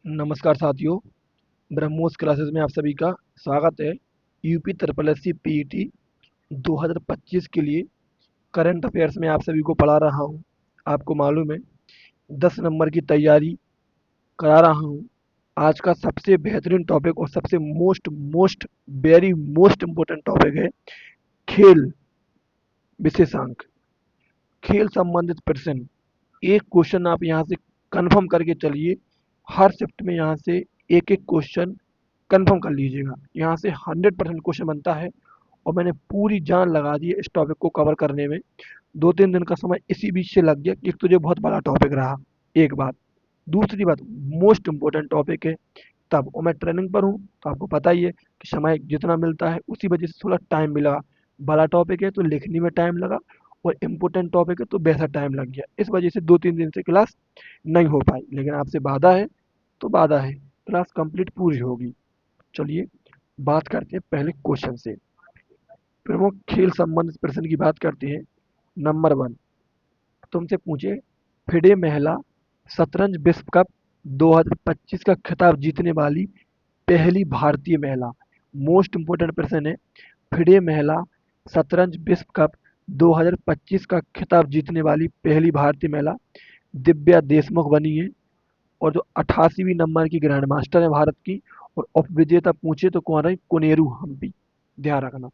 नमस्कार साथियों। ब्रह्मोस क्लासेस में आप सभी का स्वागत है। UP triple S C PET 2025 के लिए करंट अफेयर्स में आप सभी को पढ़ा रहा हूँ। आपको मालूम है 10 नंबर की तैयारी करा रहा हूँ। आज का सबसे बेहतरीन टॉपिक और सबसे most most very most important topic है खेल विशेषांक। खेल संबंधित प्रश्न एक क्वेश्चन आप यहाँ से कंफर्म करके चलिए। हर शिफ्ट में यहाँ से एक एक क्वेश्चन कंफर्म कर लीजिएगा। यहाँ से 100% क्वेश्चन बनता है और मैंने पूरी जान लगा दी है इस टॉपिक को कवर करने में। 2-3 दिन का समय इसी बीच से लग गया कि एक तो ये बहुत बड़ा टॉपिक रहा, एक बात। दूसरी बात, मोस्ट इम्पोर्टेंट टॉपिक है तब, और मैं ट्रेनिंग पर हूँ तो आपको पता ही है कि समय जितना मिलता है उसी वजह से थोड़ा टाइम भी लगा। बड़ा टॉपिक है तो लिखने में टाइम लगा, और इम्पोर्टेंट टॉपिक है तो वैसा टाइम लग गया। इस वजह से 2-3 दिन से क्लास नहीं हो पाई, लेकिन आपसे वादा है तो वादा है, क्लास कंप्लीट पूरी होगी। चलिए बात करते हैं पहले क्वेश्चन से। प्रमुख खेल संबंधित प्रश्न की बात करते हैं। नंबर 1 तुमसे पूछे, फिडे महिला शतरंज विश्व कप 2025 का खिताब जीतने वाली पहली भारतीय महिला। मोस्ट इंपोर्टेंट प्रश्न है। फिडे महिला शतरंज विश्व कप 2025 का खिताब जीतने वाली पहली भारतीय महिला दिव्या देशमुख बनी है। और जो 88वीं नंबर की ग्रैंड मास्टर है भारत की, और उप विजेता पूछे तो कौन है? कोनेरू हम्पी। ध्यान रखना,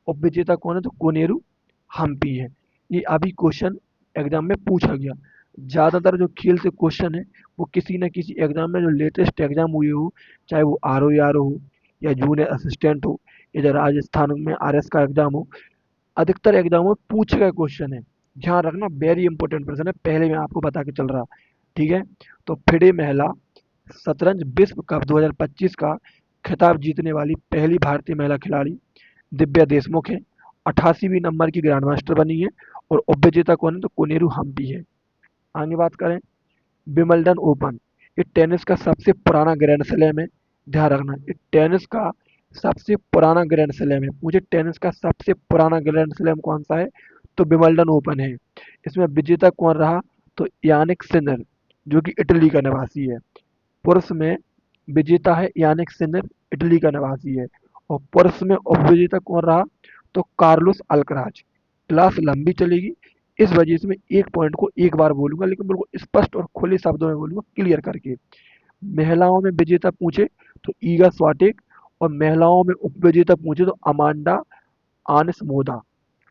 उप विजेता कौन है? तो कोनेरू हम्पी है। ये अभी क्वेश्चन एग्जाम में पूछा गया। ज़्यादातर जो खेल से क्वेश्चन है वो किसी न किसी एग्जाम में जो लेटेस्ट एग्जाम हुए हो, चाहे वो आर ओ हो या जूनियर असिस्टेंट हो, या जो राजस्थान में RS का एग्जाम हो, अधिकतर एग्जामों में पूछे गए क्वेश्चन है। ध्यान रखना, वेरी इंपॉर्टेंट प्रश्न है, पहले मैं आपको बता के चल रहा। ठीक है, तो फिडे महिला शतरंज विश्व कप 2025 का खिताब जीतने वाली पहली भारतीय महिला खिलाड़ी दिव्या देशमुख है। 88वीं नंबर की ग्रैंड मास्टर बनी है। और उप विजेता कौन है? तो कोनेरू हम्पी है। आगे बात करें, विंबलडन ओपन, ये टेनिस का सबसे पुराना ग्रैंड स्लैम है। ध्यान रखना, ये टेनिस का सबसे पुराना ग्रैंड स्लैम है। मुझे टेनिस का सबसे पुराना ग्रैंड स्लैम कौन सा है? तो विंबलडन ओपन है। इसमें विजेता कौन रहा? तो यानिक सिनर, जो कि इटली का निवासी है। पुरुष में विजेता है यानिक सिनर, इटली का निवासी है। और पुरुष में उपविजेता कौन रहा? तो कार्लोस अल्कराज। क्लास लंबी चलेगी, इस वजह से मैं एक पॉइंट को एक बार बोलूंगा, लेकिन बिल्कुल स्पष्ट और खुले शब्दों में बोलूंगा, क्लियर करके। महिलाओं में विजेता पूछे तो ईगा स्वाटेक, और महिलाओं में उपविजेता पूछे तो अमांडा आनिसमोदा।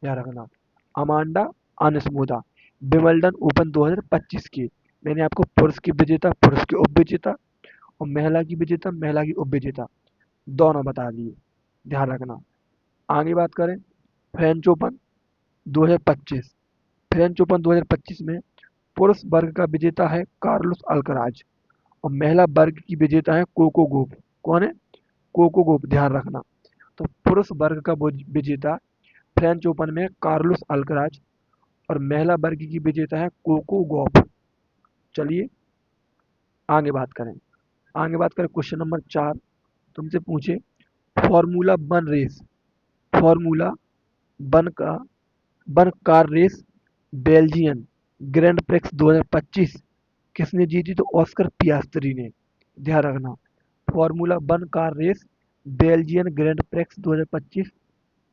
याद रखना, अमांडा आनिसमोदा। विंबलडन ओपन 2025 के मैंने आपको पुरुष की विजेता, पुरुष के उपविजेता, और महिला की विजेता, महिला की उपविजेता दोनों बता दिए। ध्यान रखना। आगे बात करें, फ्रेंच ओपन 2025। फ्रेंच ओपन 2025 में पुरुष वर्ग का विजेता है कार्लोस अल्कराज, और महिला वर्ग की विजेता है कोको गोफ। कौन है? कोको गोफ। ध्यान रखना, तो पुरुष वर्ग का विजेता फ्रेंच ओपन में कार्लोस अल्कराज, और महिला वर्ग की विजेता है कोको गोफ। चलिए आगे बात करें। आगे बात करें क्वेश्चन नंबर 4 तुमसे पूछे, Formula One race, Formula One का one car race Belgian Grand Prix 2025 किसने जीती? तो ऑस्कर पियास्त्री ने। ध्यान रखना, Formula One car race Belgian Grand Prix 2025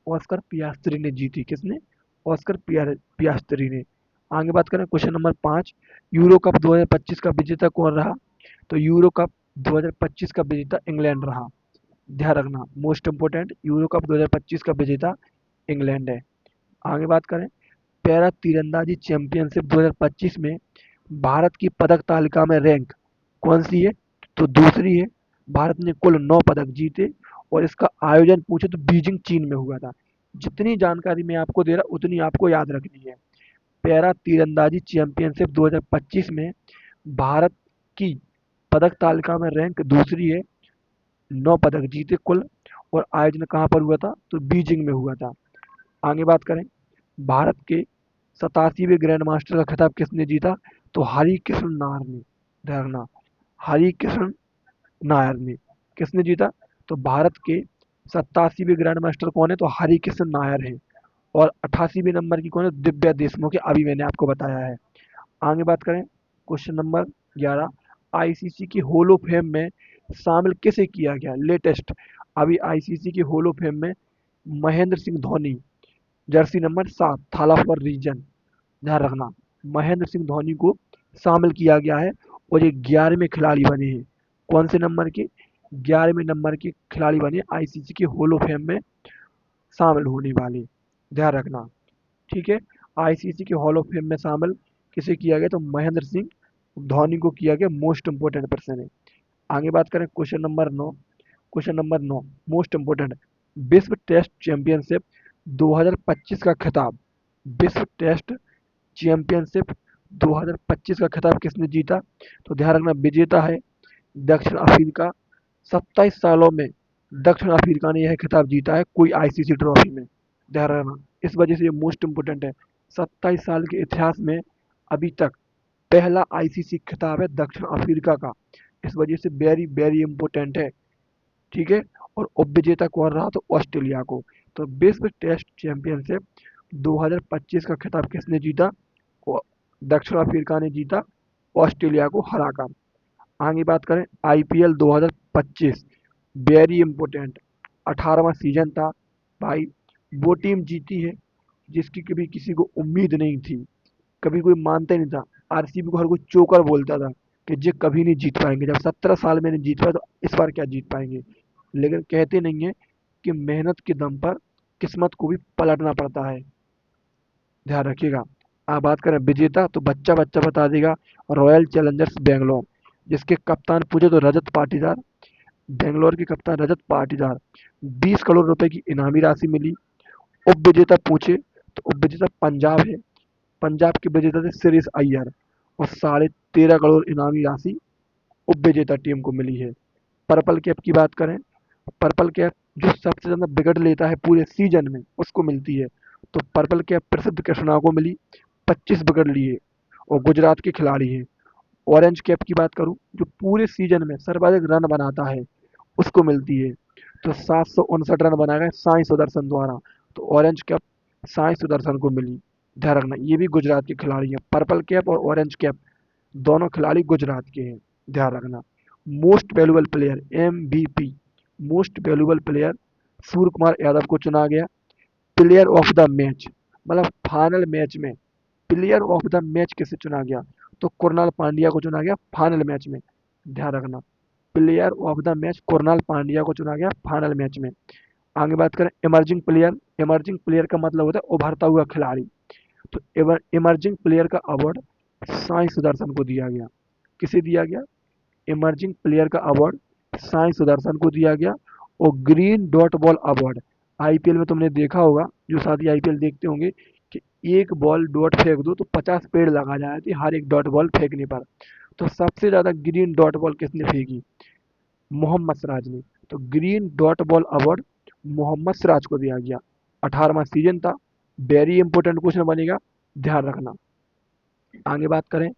Oscar Piastri ने जीती। किसने? ऑस्कर पियास्त्री ने। आगे बात करें क्वेश्चन नंबर 5, यूरो कप 2025 का विजेता कौन रहा? तो यूरो कप 2025 का विजेता इंग्लैंड रहा। ध्यान रखना, मोस्ट इंपोर्टेंट, यूरो कप 2025 का विजेता इंग्लैंड है। आगे बात करें, पैरा तीरंदाजी चैंपियनशिप 2025 में भारत की पदक तालिका में रैंक कौन सी है? तो दूसरी है। भारत ने कुल 9 पदक जीते, और इसका आयोजन पूछे तो बीजिंग चीन में हुआ था। जितनी जानकारी मैं आपको दे रहा उतनी आपको याद रखनी है। पैरा तीरंदाजी चैंपियनशिप 2025 में भारत की पदक तालिका में रैंक दूसरी है, 9 पदक जीते कुल, और आयोजन कहाँ पर हुआ था? तो बीजिंग में हुआ था। आगे बात करें, भारत के 87वें ग्रैंड मास्टर का खिताब किसने जीता? तो हरी कृष्ण नायर ने। ध्यान, हरी कृष्ण नायर ने। किसने जीता? तो भारत के 87वें ग्रैंड मास्टर कौन है? तो हरी कृष्ण नायर है। और 88वें नंबर की कौन है? दिव्या देशमुख है, अभी मैंने आपको बताया है। आगे बात करें क्वेश्चन नंबर 11, आईसीसी के हॉल ऑफ फेम में शामिल किसे किया गया लेटेस्ट? अभी आईसीसी के हॉल ऑफ फेम में महेंद्र सिंह धोनी, जर्सी नंबर 7, थाला फॉर रीजन, ध्यान रखना, महेंद्र सिंह धोनी को शामिल किया गया है और ये 11वें खिलाड़ी बने हैं। कौन से नंबर के? 11वें नंबर के खिलाड़ी बने आईसीसी के हॉल ऑफ फेम में शामिल होने वाले, ध्यान रखना। ठीक है, आईसीसी के हॉल ऑफ फेम में शामिल किसे किया गया? तो महेंद्र सिंह धोनी को किया गया, मोस्ट इंपोर्टेंट पर्सन है। आगे बात करें question number 9। Question number 9 most important, विश्व टेस्ट चैंपियनशिप 2025 का खिताब, विश्व टेस्ट चैंपियनशिप 2025 का खिताब किसने जीता? तो ध्यान रखना, विजेता है दक्षिण अफ्रीका। 27 सालों में दक्षिण अफ्रीका ने यह खिताब जीता है कोई आईसीसी ट्रॉफी में, ध्यान रखना, इस वजह से ये मोस्ट इंपोर्टेंट है। 27 साल के इतिहास में अभी तक पहला आईसीसी खिताब है दक्षिण अफ्रीका का, इस वजह से वेरी वेरी इंपॉर्टेंट है। ठीक है, और उपविजेता कौन रहा? तो ऑस्ट्रेलिया को। तो विश्व टेस्ट चैंपियनशिप 2025 का खिताब किसने जीता? दक्षिण अफ्रीका ने जीता ऑस्ट्रेलिया को हराकर। आगे बात करें आईपीएल 2025, वेरी इंपॉर्टेंट, 18वां सीजन था भाई। वो टीम जीती है जिसकी कभी किसी को उम्मीद नहीं थी, कभी कोई मानता ही नहीं था। आरसीबी को हर कोई चोकर बोलता था कि ये कभी नहीं जीत पाएंगे, जब 17 साल में नहीं जीत पाए तो इस बार क्या जीत पाएंगे। लेकिन कहते नहीं है कि मेहनत के दम पर किस्मत को भी पलटना पड़ता है, ध्यान रखिएगा। आप बात करें विजेता तो बच्चा बच्चा बता देगा, रॉयल चैलेंजर्स बेंगलोर, जिसके कप्तान पूछे तो रजत पाटीदार, बेंगलोर के कप्तान रजत पाटीदार। 20 करोड़ रुपए की इनामी राशि मिली। उप विजेता पूछे तो उप विजेता पंजाब है, पंजाब के विजेता थे श्रेयस अय्यर, और 13.5 करोड़ इनामी राशि उप विजेता टीम को मिली है। पर्पल कैप की बात करें, पर्पल कैप जो सबसे ज्यादा विकेट लेता है पूरे सीजन में उसको मिलती है। तो पर्पल कैप प्रसिद्ध कृष्णा को मिली, 25 विकेट लिए और गुजरात के खिलाड़ी हैं। ऑरेंज कैप की बात करूं, जो पूरे सीजन में सर्वाधिक रन बनाता है उसको मिलती है। तो 759 रन बनाए गए साई सुदर्शन द्वारा, तो ऑरेंज कैप साई सुदर्शन को मिली, ध्यान रखना। ये भी गुजरात के खिलाड़ी हैं, पर्पल कैप और ऑरेंज कैप दोनों खिलाड़ी गुजरात के हैं, ध्यान रखना। Most valuable player MVP, most valuable player Surya Kumar Yadav को चुना गया। प्लेयर ऑफ द मैच, मतलब फाइनल मैच में प्लेयर ऑफ द मैच किसे चुना गया? तो कुरनाल पांड्या को चुना गया फाइनल मैच में, ध्यान रखना। Player of the match Krunal Pandya को चुना गया फाइनल मैच में। आगे बात करें इमर्जिंग प्लेयर, इमर्जिंग प्लेयर का मतलब होता है उभरता हुआ खिलाड़ी। तो इमर्जिंग प्लेयर का अवार्ड साई सुदर्शन को दिया गया। किसे दिया गया? इमर्जिंग प्लेयर का अवार्ड साई सुदर्शन को दिया गया। और green dot ball award, IPL में तुमने देखा होगा, जो साथी आईपीएल देखते होंगे, कि एक बॉल डॉट फेंक दो तो 50 पेड़ लगा जाते हैं हर एक डॉट बॉल फेंकने पर। तो सबसे ज्यादा ग्रीन डॉट बॉल किसने फेंकी? मोहम्मद सिराज ने। तो green dot ball award Mohammed Siraj को दिया गया। 18वां सीजन था, वेरी इंपॉर्टेंट क्वेश्चन बनेगा, ध्यान रखना। आगे बात करें,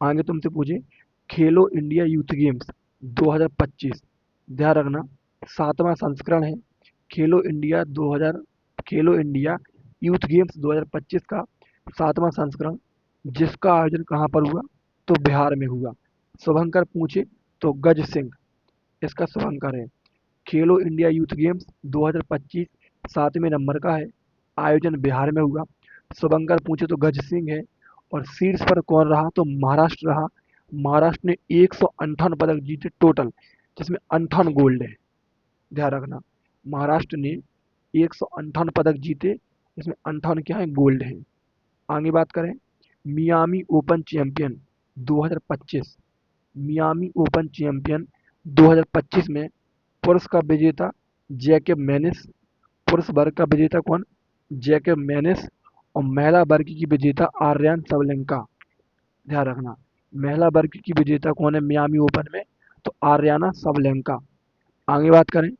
आगे तुमसे पूछे खेलो इंडिया यूथ गेम्स 2025, ध्यान रखना, 7वां संस्करण है खेलो इंडिया 2000, खेलो इंडिया यूथ गेम्स 2025 का 7वां संस्करण, जिसका आयोजन कहाँ पर हुआ? तो बिहार में हुआ। शुभंकर पूछे तो गज सिंह इसका शुभंकर है। खेलो इंडिया यूथ गेम्स 2025 7वें नंबर का है, आयोजन बिहार में हुआ। शुभंकर पूछे तो गज सिंह है। और शीर्ष पर कौन रहा? तो महाराष्ट्र रहा। महाराष्ट्र ने 158 पदक जीते टोटल, जिसमें 58 गोल्ड है, ध्यान रखना। महाराष्ट्र ने 158 पदक जीते, जिसमें 58 क्या है? गोल्ड है। आगे बात करें Miami open champion 2025, Miami open champion 2025 में पुरुष का विजेता जैकेब मैनिस, पुरुष वर्ग का विजेता कौन? जैकेब मैनिस। और महिला वर्ग की विजेता आर्यन सबलेंका, ध्यान रखना। महिला वर्ग की विजेता कौन है मियामी ओपन में? तो आर्याना सबलेंका। आगे बात करें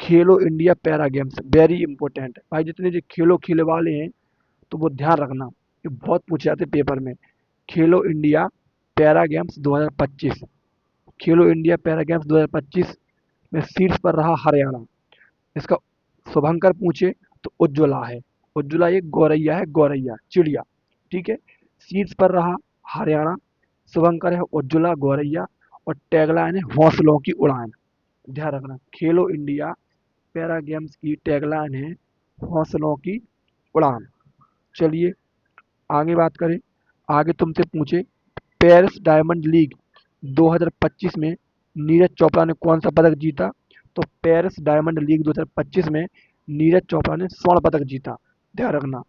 खेलो India para games, very important भाई, जितने जो खेलो खेले वाले हैं तो वो ध्यान रखना, ये बहुत पूछे जाते पेपर में। खेलो इंडिया पैरा गेम्स 2025, खेलो इंडिया पैरा गेम्स 2025 में शीर्ष पर रहा हरियाणा। इसका शुभंकर पूछे तो उज्ज्वला है, उज्ज्वला एक गौरैया है, गौरैया चिड़िया, ठीक है। शीर्ष पर रहा हरियाणा, शुभंकर है उज्ज्वला गौरैया। और टैगलाइन है हौसलों की उड़ान। ध्यान रखना, खेलो इंडिया पैरा गेम्स की टैगलाइन है हौसलों की उड़ान। चलिए आगे बात करें। आगे तुमसे पूछे पेरिस डायमंड लीग 2025 में नीरज चोपड़ा ने कौन सा पदक जीता? तो पेरिस डायमंड लीग 2025 में नीरज चोपड़ा ने स्वर्ण पदक जीता। ध्यान रखना,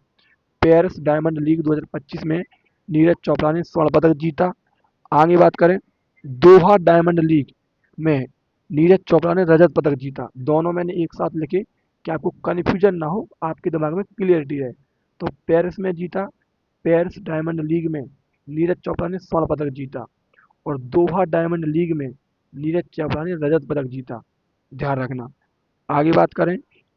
पेरिस डायमंड लीग 2025 में नीरज चोपड़ा ने स्वर्ण पदक जीता। आगे बात करें, दोहा डायमंड लीग में नीरज चोपड़ा ने रजत पदक जीता। दोनों मैंने एक साथ लिखे कि आपको कन्फ्यूजन ना हो, आपके दिमाग में क्लियरिटी रहे। तो पेरिस में जीता, पेरिस डायमंड लीग में नीरज चोपड़ा ने स्वर्ण पदक जीता, और दोहा डायमंड लीग में नीरज चोपड़ा ने रजत पदक जीता। ध्यान रखना। आगे बात करें,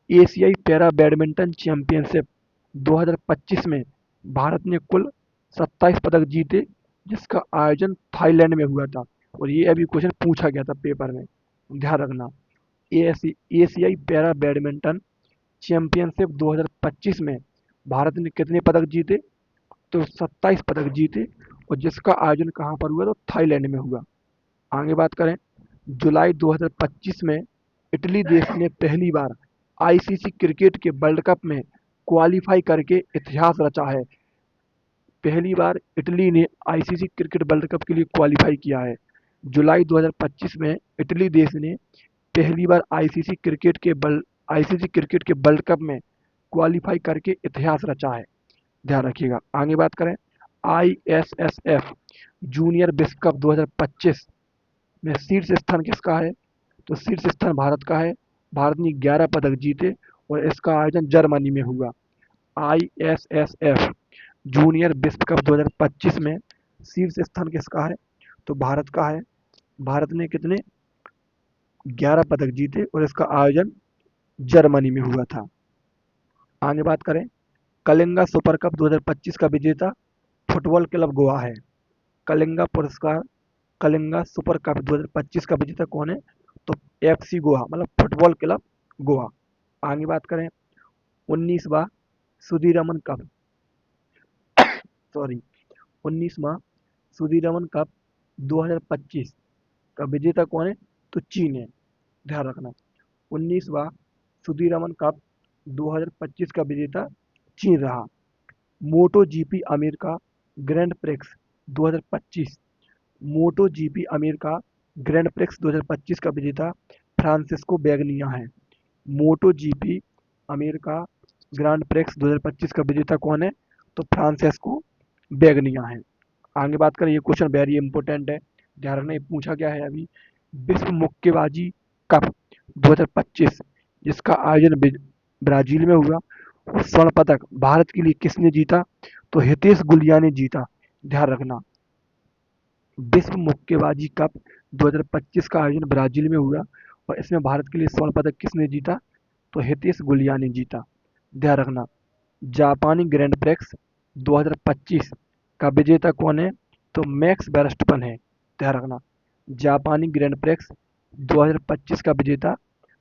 एशियाई पैरा बैडमिंटन चैंपियनशिप 2025 में भारत ने कुल 27 पदक जीते, जिसका आयोजन थाईलैंड में हुआ था। और ये अभी क्वेश्चन पूछा गया था पेपर में। ध्यान रखना, एशियाई पैरा बैडमिंटन चैंपियनशिप 2025 में भारत ने कितने पदक जीते? तो 27 पदक जीते, और जिसका आयोजन कहाँ पर हुआ? तो थाईलैंड में हुआ। आगे बात करें, जुलाई 2025 में इटली देश ने पहली बार आईसीसी क्रिकेट के वर्ल्ड कप में क्वालिफाई करके इतिहास रचा है। पहली बार इटली ने आईसीसी क्रिकेट वर्ल्ड कप के लिए क्वालिफाई किया है। जुलाई 2025 में इटली देश ने पहली बार आईसीसी क्रिकेट के वर्ल्ड कप में क्वालिफाई करके इतिहास रचा है। ध्यान रखिएगा। आगे बात करें, आईएसएसएफ जूनियर विश्व कप 2025 में शीर्ष स्थान किसका है? तो शीर्ष स्थान भारत का है। भारत ने 11 पदक जीते, और इसका आयोजन जर्मनी में हुआ। आईएसएसएफ जूनियर विश्व कप 2025 में शीर्ष स्थान किसका है? तो भारत का है। भारत ने कितने? 11 पदक जीते, और इसका आयोजन जर्मनी में हुआ था। आगे बात करें, कलिंगा सुपर कप 2025 का विजेता फुटबॉल क्लब गोवा है। कलिंगा सुपर कप 2025 का विजेता कौन है? तो एफसी गोवा, मतलब फुटबॉल क्लब गोवा। आगे बात करें, 19वां सुदीरमन कप सॉरी 19वां सुदीरमन कप 2025 का विजेता कौन है? तो चीन है। ध्यान रखना, 19वां सुदीरमन कप 2025 का विजेता चीन रहा। मोटो जीपी अमेरिका ग्रैंड प्रिक्स 2025 मोटो जीपी अमेरिका ग्रैंड प्रिक्स 2025 का विजेता फ्रांसिस्को बैगनिया है। मोटो जीपी अमेरिका ग्रैंड प्रिक्स 2025 का विजेता कौन है? तो फ्रांसिस्को बैगनिया है। आगे बात करें, ये क्वेश्चन वेरी इंपॉर्टेंट है, ध्यान रखना। ये पूछा गया है अभी, विश्व मुक्केबाजी कप 2025 जिसका आयोजन ब्राजील में हुआ, और स्वर्ण पदक भारत के लिए किसने जीता? तो हितेश गुलिया ने जीता। ध्यान रखना, विश्व मुक्केबाजी कप 2025 का आयोजन ब्राजील में हुआ, और इसमें भारत के लिए स्वर्ण पदक किसने जीता? तो हितेश गुलिया ने जीता। ध्यान रखना, जापानी ग्रैंड प्रिक्स 2025 का विजेता कौन है? तो मैक्स वेरस्टपन है। ध्यान रखना, जापानी ग्रैंड प्रिक्स 2025 का विजेता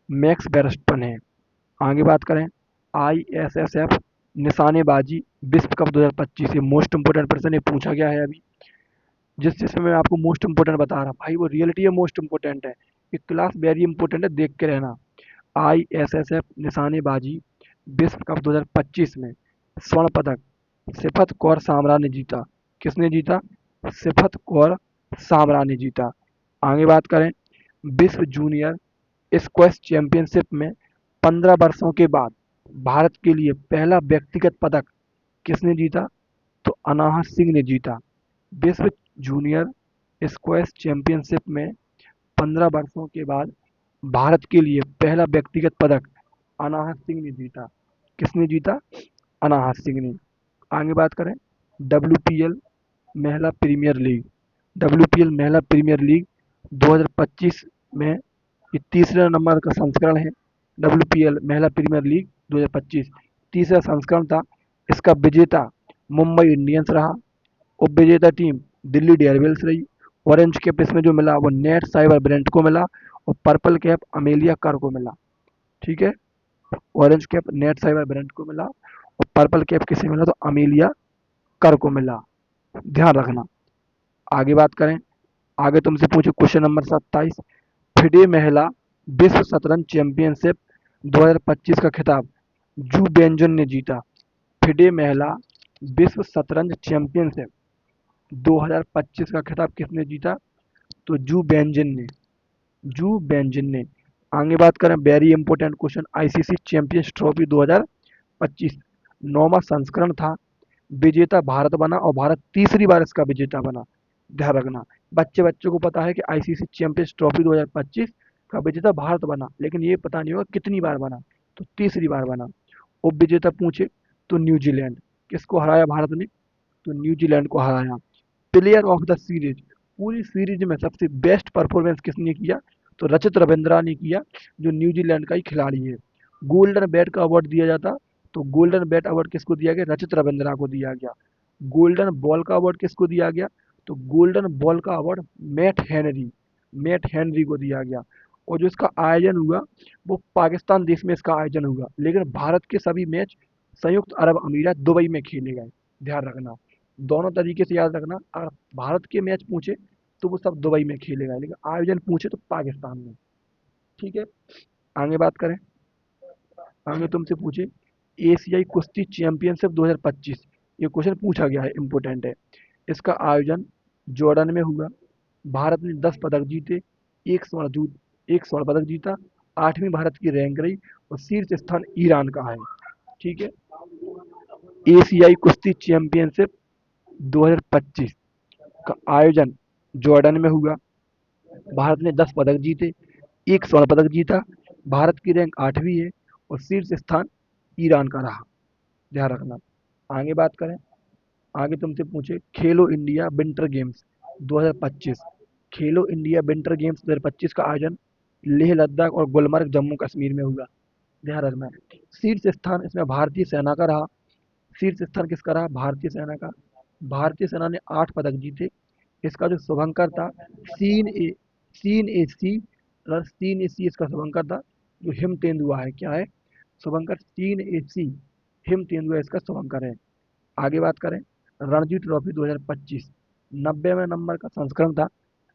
मैक्स वेरस्टपन है। आगे बात करें, आईएसएसएफ निशानेबाजी विश्व कप 2025, ये मोस्ट इंपोर्टेंट प्रश्न ये पूछा गया है अभी। जिसमें मैं आपको मोस्ट इंपोर्टेंट बता रहा भाई, वो रियलिटी है, मोस्ट इंपोर्टेंट है। ये क्लास वेरी इंपोर्टेंट है, देख के रहना। आईएसएसएफ निशानेबाजी विश्व कप 2025 में स्वर्ण पदक सिफत कौर सामरा ने जीता। किसने जीता? सिफत कौर सामरा ने जीता। आगे बात करें, विश्व जूनियर स्क्वैश चैंपियनशिप में 15 वर्षों के बाद भारत के लिए पहला व्यक्तिगत पदक किसने जीता? तो अनाहत सिंह ने जीता। विश्व जूनियर स्क्वैश चैंपियनशिप में 15 वर्षों के बाद भारत के लिए पहला व्यक्तिगत पदक अनाहत सिंह ने जीता। किसने जीता? अनाहत सिंह ने। आगे बात करें, डब्ल्यूपीएल महिला प्रीमियर लीग महिला प्रीमियर लीग 2025 में ये तीसरा नंबर का संस्करण है। डब्ल्यूपीएल महिला प्रीमियर लीग 2025 तीसरा संस्करण था। इसका विजेता मुंबई इंडियंस रहा। उप विजेता टीम दिल्ली डेयरडेविल्स रही। ऑरेंज कैप इसमें जो मिला वो नेट साइबर ब्रेंट को मिला, और पर्पल कैप अमेलिया कर को मिला। ठीक है, orange cap net cyber Brent को मिला, और पर्पल कैप किसे मिला? तो अमेलिया कर को मिला। ध्यान रखना। आगे बात करें, आगे तुमसे पूछे क्वेश्चन नंबर 27। फिडे महिला विश्व शतरंज चैंपियनशिप 2025 का खिताब जू बेंजन ने जीता। फिडे महिला विश्व शतरंज चैंपियनशिप 2025 का खिताब किसने जीता? तो जू बेंजन ने। जू बेंजन ने। आगे बात करें, very important question, ICC champions trophy 2025 नौवां संस्करण था। विजेता भारत बना और भारत तीसरी बार इसका विजेता बना। ध्यान रखना, बच्चे बच्चों को पता है कि आईसीसी चैंपियंस ट्रॉफी 2025 का विजेता भारत बना, लेकिन ये पता नहीं होगा कितनी बार बना। तो तीसरी बार बना। उप विजेता पूछे तो न्यूजीलैंड। किसको हराया भारत ने? तो न्यूजीलैंड को हराया। प्लेयर ऑफ द सीरीज, पूरी सीरीज में सबसे बेस्ट परफॉर्मेंस किसने किया? तो रचित रविंद्रा ने किया, जो न्यूजीलैंड का ही खिलाड़ी है। गोल्डन बैट का अवार्ड दिया जाता, तो गोल्डन बैट अवार्ड किसको दिया गया? रचित रविंद्रा को दिया गया। गोल्डन बॉल का अवार्ड किसको दिया गया? तो गोल्डन बॉल का अवार्ड मैट हेनरी को दिया गया। और जो इसका आयोजन हुआ वो पाकिस्तान देश में इसका आयोजन हुआ, लेकिन भारत के सभी मैच संयुक्त अरब अमीरात दुबई में खेले गए। ध्यान रखना, दोनों तरीके से याद रखना, अगर भारत के मैच पूछे तो वो सब दुबई में खेले गए, लेकिन आयोजन पूछे तो पाकिस्तान में। ठीक है, आगे बात करें। आगे तुमसे पूछे एशियाई कुश्ती चैंपियनशिप 2025, ये क्वेश्चन पूछा गया है, इंपॉर्टेंट है। इसका आयोजन जॉर्डन में हुआ। भारत ने 10 पदक जीते, एक स्वर्ण पदक जीता, 8वीं भारत की रैंक रही और शीर्ष स्थान ईरान का है। ठीक है, एशियाई कुश्ती चैंपियनशिप 2025 का आयोजन जॉर्डन में हुआ। भारत ने 10 पदक जीते, एक स्वर्ण पदक जीता, भारत की रैंक 8वीं है और शीर्ष स्थान ईरान का रहा। ध्यान रखना, आगे बात करें। आगे तुमसे पूछे खेलो इंडिया विंटर गेम्स 2025। खेलो इंडिया विंटर गेम्स 2025 का आयोजन लेह लद्दाख और गुलमर्ग जम्मू कश्मीर में हुआ। ध्यान रखना, शीर्ष स्थान इसमें भारतीय सेना का रहा। शीर्ष स्थान किसका रहा? भारतीय सेना का। भारतीय सेना ने 8 पदक जीते। इसका जो शुभंकर था सीन ए सीन ए सी सीन ए सी इसका शुभंकर था, जो हिम तेंदुआ है। क्या है? शुभंकर सीन ए सी, हिम तेंदुआ इसका शुभंकर है। आगे बात करें, रणजी ट्रॉफी 2025 90वें नंबर का संस्करण था।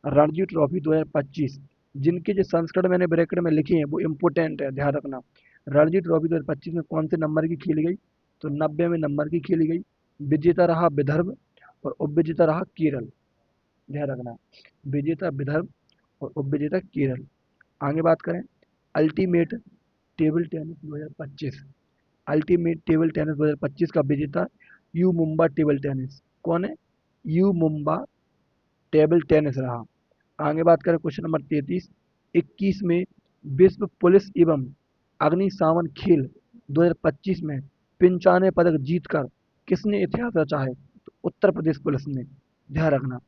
रणजी ट्रॉफी 2025 जिनके जो संस्करण मैंने ब्रैकेट में लिखे हैं वो इम्पोर्टेंट है, ध्यान रखना। रणजी ट्रॉफी 2025 में कौन से नंबर की खेली गई? तो 90वें नंबर की खेली गई। विजेता रहा विदर्भ और उपविजेता रहा केरल। ध्यान रखना, विजेता विदर्भ और उपविजेता केरल। आगे बात करें, ultimate table tennis 2025। Ultimate table tennis 2025 का विजेता यू मुंबा टेबल टेनिस। कौन है? यू मुंबा टेबल टेनिस रहा। आगे बात करें क्वेश्चन नंबर 33। 21 में विश्व पुलिस एवं अग्निशमन खेल 2025 में 95 पदक जीतकर किसने इतिहास रचा है? तो उत्तर प्रदेश पुलिस ने। ध्यान रखना,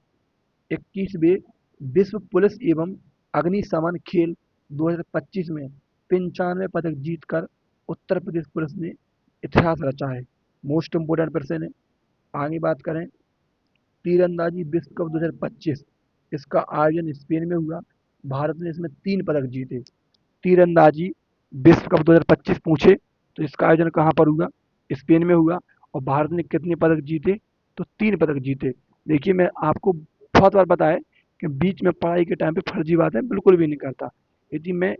21वें विश्व पुलिस एवं अग्निशमन खेल 2025 में 95 पदक जीतकर उत्तर प्रदेश पुलिस ने इतिहास रचा है। मोस्ट इम्पोर्टेंट क्वेश्चन है। आगे बात करें, तीरंदाजी विश्व कप 2025, इसका आयोजन स्पेन में हुआ। भारत ने इसमें 3 पदक जीते। तीरंदाजी विश्व कप 2025 पूछे तो इसका आयोजन कहाँ पर हुआ? स्पेन में हुआ। और भारत ने कितने पदक जीते? तो 3 पदक जीते। देखिए, मैं आपको बहुत बार बताया कि बीच में पढ़ाई के टाइम पे फर्जी बातें बिल्कुल भी नहीं करता। यदि मैं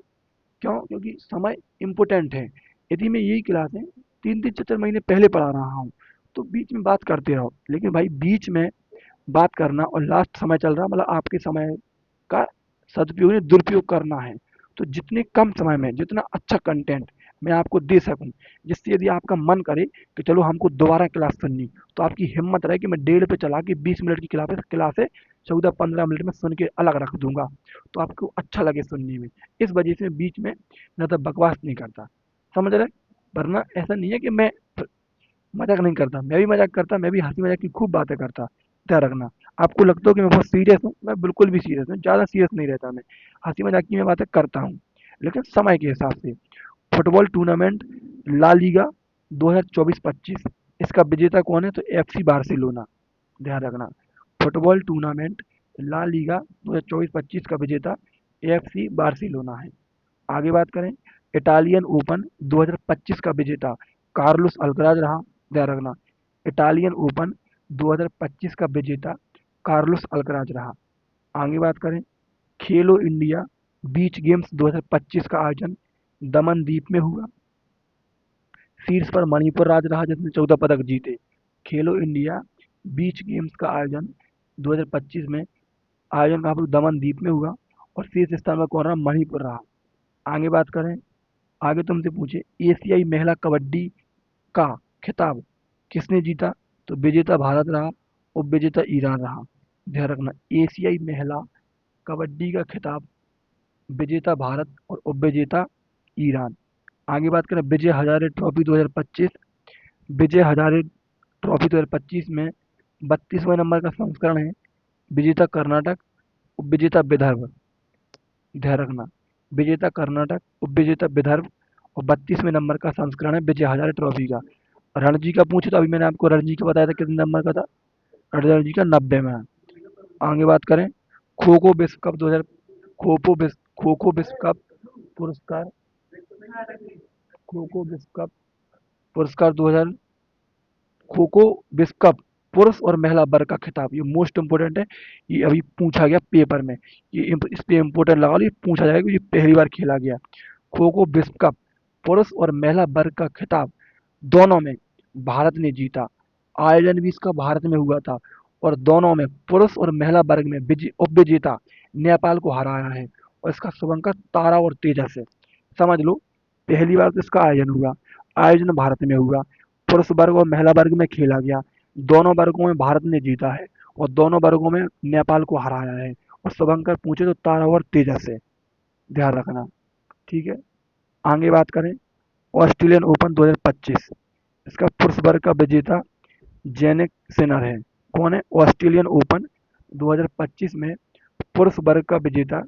क्यों? क्योंकि समय इम्पोर्टेंट है। यदि मैं यही क्लासें 3 3 4 4 महीने पहले पढ़ा रहा हूँ तो बीच में बात करते रहो, लेकिन भाई बीच में बात करना और लास्ट समय चल रहा, मतलब आपके समय का सदुपयोग नहीं दुरुपयोग करना है। तो जितने कम समय में जितना अच्छा कंटेंट मैं आपको दे सकूं, जिससे यदि आपका मन करे कि चलो हमको दोबारा क्लास सुननी, तो आपकी हिम्मत रहे कि मैं 1.5 पे चला के 20 मिनट की क्लास है 14 15 मिनट में सुन के अलग रख दूंगा, तो आपको अच्छा लगे सुनने में। इस वजह से बीच में ज़्यादा बकवास नहीं करता, समझ रहे? वरना ऐसा नहीं है कि मैं मजाक नहीं करता, मैं भी मजाक करता, मैं भी हंसी मजाक की खूब बातें करता। ध्यान रखना, आपको लगता हो कि मैं बहुत सीरियस हूँ, मैं बिल्कुल भी सीरियस हूँ, ज़्यादा सीरियस नहीं रहता मैं। हंसी मजाक की मैं बातें करता हूँ, लेकिन समय के हिसाब से। फुटबॉल टूर्नामेंट ला लीगा 2024-25, इसका विजेता कौन है? तो एफसी बार्सिलोना। ध्यान रखना, फुटबॉल टूर्नामेंट ला लीगा 2024-25 का विजेता एफसी बार्सिलोना है। आगे बात करें, इटालियन ओपन 2025 का विजेता कार्लोस अल्कराज रहा। ध्यान रखना, इटालियन ओपन 2025 का विजेता कार्लोस अल्कराज रहा। आगे बात करें, खेलो इंडिया बीच गेम्स 2025 का आयोजन दमन द्वीप में हुआ। शीर्ष पर मणिपुर राज्य रहा जिसने 14 पदक जीते। खेलो इंडिया बीच गेम्स का आयोजन 2025 में आयोजन कहाँ पर, दमन द्वीप में हुआ, और शीर्ष स्थान पर कौन रहा, मणिपुर रहा। आगे बात करें, आगे तुमसे पूछे एशियाई महिला कबड्डी का खिताब किसने जीता, तो विजेता भारत रहा, उप विजेता ईरान रहा। ध्यान रखना, एशियाई महिला कबड्डी का खिताब विजेता भारत और उप विजेता ईरान। आगे बात करें विजय हजारे ट्रॉफी 2025। विजय हजारे ट्रॉफी 2025 में 32वें नंबर का संस्करण है, विजेता कर्नाटक, उप विजेता विदर्भ। ध्यान रखना, विजेता कर्नाटक, उप विजेता विदर्भ, और 32वें नंबर का संस्करण है विजय हजारे ट्रॉफी का। रणजी का पूछे तो अभी मैंने आपको रणजी का बताया था कितने नंबर का था, रणजी का 90 में है। आगे बात करें, खो खो विश्व कप 2000, खो खो विश्व कप पुरस्कार, खो खो विश्व कप पुरस्कार 2000, खो खो विश्व कप पुरुष और महिला वर्ग का खिताब, ये मोस्ट इंपोर्टेंट है। ये अभी पूछा गया पेपर में, इस पे इंपोर्टेंट लगा लो, ये पूछा जाएगा, ये पहली बार खेला गया। खो खो विश्व कप पुरुष और महिला वर्ग का खिताब दोनों में भारत ने जीता। आयोजन भी इसका भारत में हुआ था, और दोनों में पुरुष और महिला वर्ग में उप विजेता नेपाल को हराया है, और इसका शुभंकर तारा और तेजस है। समझ लो, पहली बार तो इसका आयोजन हुआ, आयोजन भारत में हुआ, पुरुष वर्ग और महिला वर्ग में खेला गया, दोनों वर्गों में भारत ने जीता है, और दोनों वर्गों में नेपाल को हराया है, और शुभंकर पूछे तो तारा और तेजस है। ध्यान रखना, ठीक है। आगे बात करें, ऑस्ट्रेलियन ओपन 2025, इसका पुरुष वर्ग का विजेता जेनिक सिनर है। कौन है, ऑस्ट्रेलियन ओपन 2025 में पुरुष वर्ग का विजेता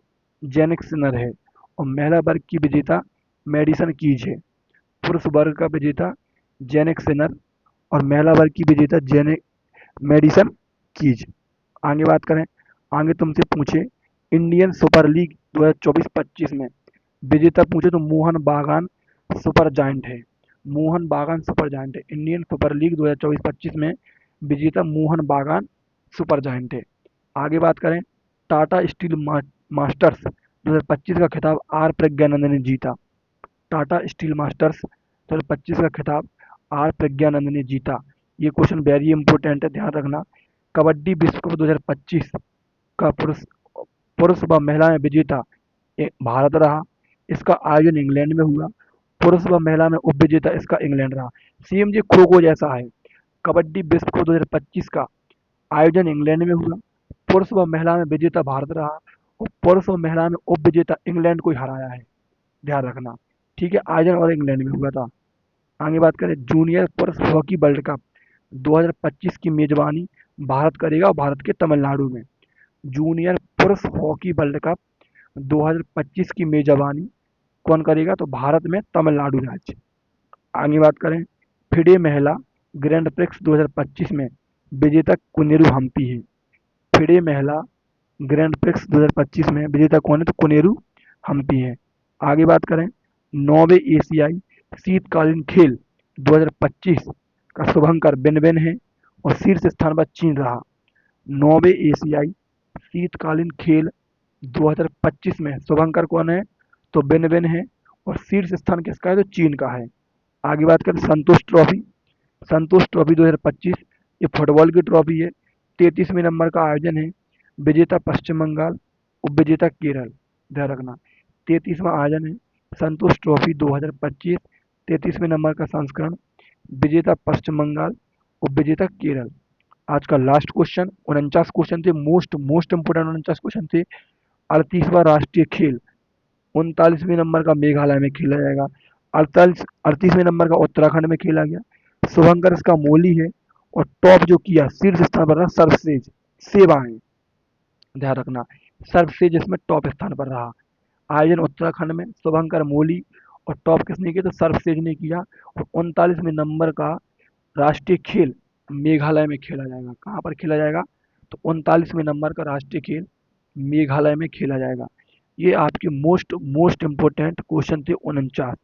जेनिक सिनर है, और महिला वर्ग की विजेता मेडिसन कीज है। पुरुष वर्ग का विजेता जेनिक सिनर, और महिला वर्ग की विजेता जेनिक मेडिसन कीज। आगे बात करें, आगे तुमसे पूछे इंडियन सुपर लीग 2024-25 में विजेता पूछे तो मोहन बागान सुपर जायंट है। मोहन बागान सुपर जायंट है, इंडियन सुपर लीग 2024-25 में विजेता मोहन बागान सुपर जायंट है। आगे बात करें, टाटा स्टील मास्टर्स 2025 का खिताब आर प्रज्ञानंद ने जीता। टाटा स्टील मास्टर्स 2025 का खिताब आर प्रज्ञानंद ने जीता। ये क्वेश्चन वेरी इंपॉर्टेंट है, ध्यान रखना। कबड्डी विश्व कप 2025 का पुरुष पुरुष व महिला में विजेता भारत रहा, इसका आयोजन इंग्लैंड में हुआ। पुरुष व महिला में उप विजेता इसका इंग्लैंड रहा। सेम ये खो खो जैसा है, कबड्डी विश्व कप 2025 का आयोजन इंग्लैंड में हुआ, पुरुष व महिला में विजेता भारत रहा, और पुरुष व महिला में उप विजेता इंग्लैंड को ही हराया है। ध्यान रखना, ठीक है, आयोजन और इंग्लैंड में हुआ था। आगे बात करें, जूनियर पुरुष हॉकी वर्ल्ड कप 2025 की मेजबानी भारत करेगा, भारत के तमिलनाडु में। जूनियर पुरुष हॉकी वर्ल्ड कप 2025 की मेजबानी कौन करेगा, तो भारत में तमिलनाडु राज्य। आगे बात करें, फिडे महिला ग्रैंड प्रिक्स 2025 में विजेता कुनेरू हम्पी है। फिडे महिला ग्रैंड प्रिक्स 2025 में विजेता कौन है, तो कुनेरू हम्पी है। आगे बात करें, 9वें एशियाई शीतकालीन खेल 2025 का शुभंकर बिनबिन है, और शीर्ष स्थान पर चीन रहा। 9वें एशियाई शीतकालीन खेल 2025 में शुभंकर कौन है, तो बिनबिन है, और शीर्ष स्थान किसका है, तो चीन का है। आगे बात करें, संतोष ट्रॉफी। संतोष ट्रॉफी 2025 ये फुटबॉल की ट्रॉफी है, 33वें नंबर का आयोजन है, विजेता पश्चिम बंगाल, उप विजेता केरल। ध्यान रखना, 33वां आयोजन है संतोष ट्रॉफी 2025, 33वें नंबर का संस्करण, विजेता पश्चिम बंगाल, उप विजेता केरल। आज का लास्ट क्वेश्चन, 49 क्वेश्चन थे, मोस्ट मोस्ट इंपोर्टेंट 49 क्वेश्चन थे। 38वां राष्ट्रीय खेल 39वें नंबर का मेघालय में खेला जाएगा, 38वें नंबर का उत्तराखंड में खेला गया। शुभंकर इसका मोली है, और टॉप जो किया शीर्ष स्थान पर रहा सर्वसेज सेवाएं। ध्यान रखना, सर्वसेज इसमें टॉप स्थान पर रहा। आयोजन उत्तराखंड में, शुभंकर मोली, और टॉप किसने किया, तो सर्वसेज ने किया। और 39वें नंबर का राष्ट्रीय खेल मेघालय में खेला जाएगा। कहाँ पर खेला जाएगा, तो 39वें नंबर का राष्ट्रीय खेल मेघालय में खेला जाएगा। ये आपके मोस्ट मोस्ट इंपोर्टेंट क्वेश्चन थे 49,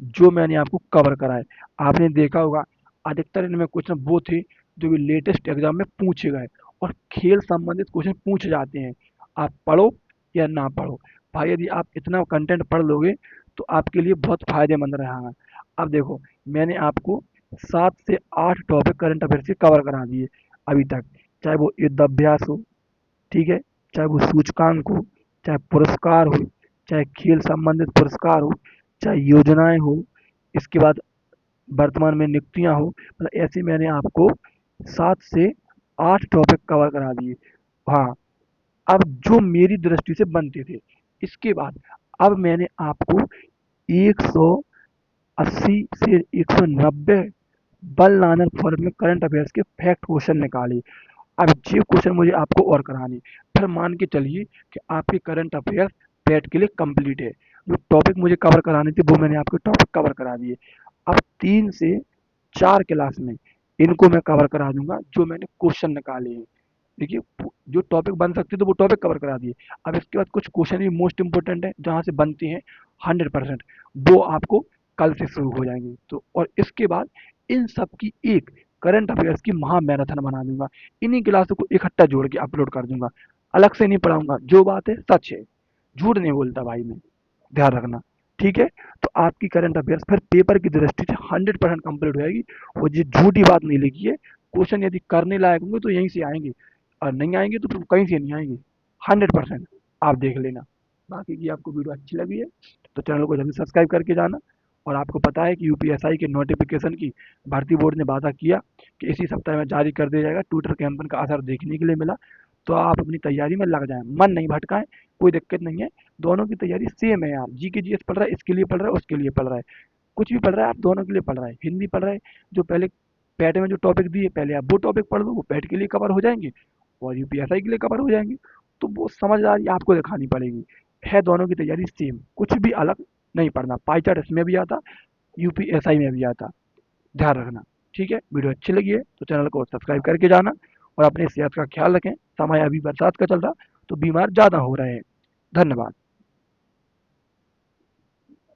जो मैंने आपको कवर कराए। आपने देखा होगा अधिकतर इनमें क्वेश्चन वो थे जो भी लेटेस्ट एग्जाम में पूछे गए, और खेल संबंधित क्वेश्चन पूछे जाते हैं। आप पढ़ो या ना पढ़ो। भाई यदि आप इतना कंटेंट पढ़ लोगे तो आपके लिए बहुत फायदेमंद रहेगा। अब देखो, मैंने आपको 7 से 8 टॉपिक करंट अफेयर से कवर करा दिए अभी तक, चाहे वो युद्धाभ्यास हो, ठीक है, चाहे वो सूचकांक हो, चाहे पुरस्कार हो, चाहे खेल संबंधित पुरस्कार हो, चाहे योजनाएं हो, इसके बाद वर्तमान में नियुक्तियां हो, मतलब ऐसे मैंने आपको 7 से 8 टॉपिक कवर करा दिए। हाँ, अब जो मेरी दृष्टि से बनते थे, इसके बाद अब मैंने आपको 180 से 190 बल लानर फॉर्म में करंट अफेयर्स के फैक्ट क्वेश्चन निकाले। अब ये क्वेश्चन मुझे आपको और कराने, फिर मान के चलिए कि आपके करंट अफेयर पेट के लिए कंप्लीट है। जो टॉपिक मुझे कवर कराने थे वो मैंने आपके टॉपिक कवर करा दिए। अब 3 से 4 क्लास में इनको मैं कवर करा दूंगा जो मैंने क्वेश्चन निकाले हैं। देखिए, जो टॉपिक बन सकते थे वो टॉपिक कवर करा दिए। अब इसके बाद कुछ क्वेश्चन भी मोस्ट इंपॉर्टेंट है जहाँ से बनते हैं 100%, वो आपको कल से शुरू हो जाएंगे। तो और इसके बाद इन सब की एक करंट अफेयर्स की महा मैराथन बना दूंगा। इन्हीं क्लासों को इकट्ठा जोड़ के अपलोड कर दूंगा, अलग से नहीं पढ़ाऊंगा। जो बात है सच है, झूठ नहीं बोलता भाई मैं, ध्यान रखना। ठीक है, तो आपकी करंट अफेयर्स फिर पेपर की दृष्टि से 100% कंप्लीट हो जाएगी। और ये झूठी बात नहीं लिखी है। क्वेश्चन यदि करने लायक होंगे तो यहीं से आएंगे, और नहीं आएंगे तो फिर कहीं से नहीं आएंगे। 100% आप देख लेना। बाकी की आपको वीडियो अच्छी लगी है तो चैनल को जल्दी सब्सक्राइब करके जाना। और आपको पता है कि यूपीएसआई के नोटिफिकेशन की भारतीय बोर्ड ने वादा किया कि इसी सप्ताह में जारी कर दिया जाएगा। ट्विटर कैंपेन का असर देखने के लिए मिला। तो आप अपनी तैयारी में लग जाएं, मन नहीं भटकाएं, कोई दिक्कत नहीं है। दोनों की तैयारी सेम है यार। जीके जीएस पढ़ रहा है इसके लिए पढ़ रहा है, उसके लिए पढ़ रहा है, कुछ भी पढ़ रहा है, आप दोनों के लिए पढ़ रहा है। हिंदी पढ़ रहा है, जो पहले पैट में जो टॉपिक दिए पहले आप वो टॉपिक पढ़ लो, वो पैट के लिए कवर हो जाएंगे और यूपीएसआई के लिए कवर हो जाएंगे। तो वो समझदारी आपको दिखानी पड़ेगी। है दोनों की तैयारी सेम, कुछ भी अलग नहीं पढ़ना। पाई चार्ट इसमें भी आता, यूपीएसआई में भी आता, ध्यान रखना। ठीक है, वीडियो अच्छी लगी है तो चैनल को सब्सक्राइब करके जाना। और अपनी सेहत का ख्याल रखें। समय अभी बरसात का चल रहा तो बीमार ज़्यादा हो रहे हैं। धन्यवाद।